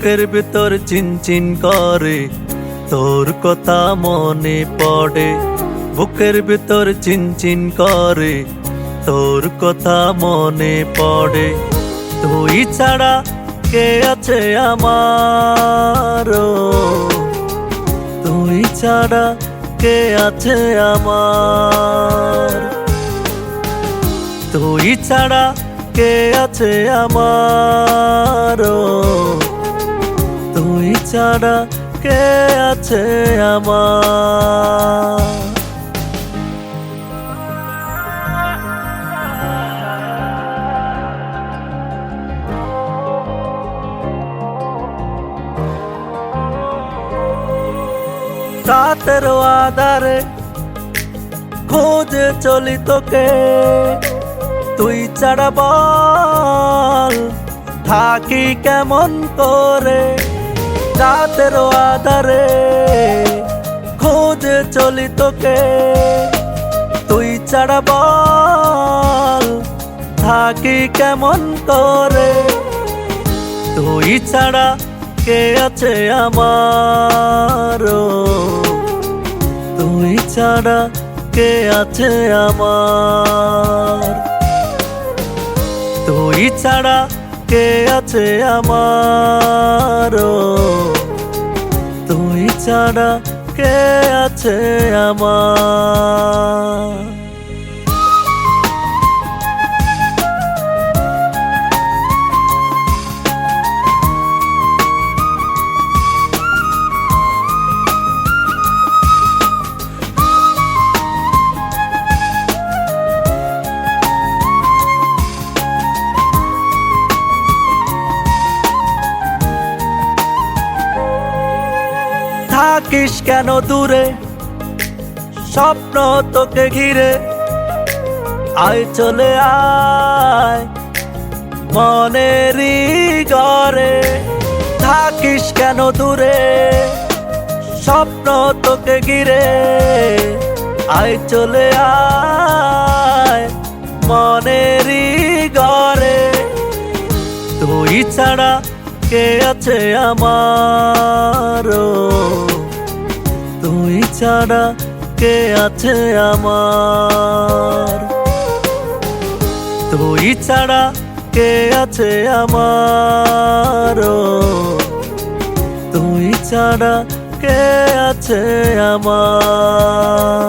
বুকের ভিতর চিনচিন করে, তোর কথা মনে পড়ে। বুকের ভিতর চিনচিন করে, তোর কথা মনে পড়ে। তুই ছাড়া কে আছে আমার, তুই ছাড়া কে আছে আমার, তুই ছাড়া কে আছে আমার, তুই ছাড়া কে আছে আমার। রাতের আধারে খোঁজে চলি তোকে, তুই ছাড়া বল থাকি কেমন করে। রাতের আধারে খোঁজে চলি তোকে, তুই ছাড়া বল থাকি কেমন করে। তুই ছাড়া কে আছে আমার, তুই ছাড়া কে আছে আমার, তুই ছাড়া কে আছে আমার, তুই ছাড়া কে আছে আমার। থাকিস কেন দূরে, স্বপ্ন তোকে ঘিরে, আয় চলে আয় মনেরই ঘরে। থাকিস কেন দূরে, স্বপ্ন তোকে ঘিরে, আয় চলে আয় মনেরই ঘরে। তুই ছাড়া কে আছে আমার, তুই ছাড়া কে আছে আমার, তুই ছাড়া কে আছে আমার, তুই ছাড়া কে আছে আমার।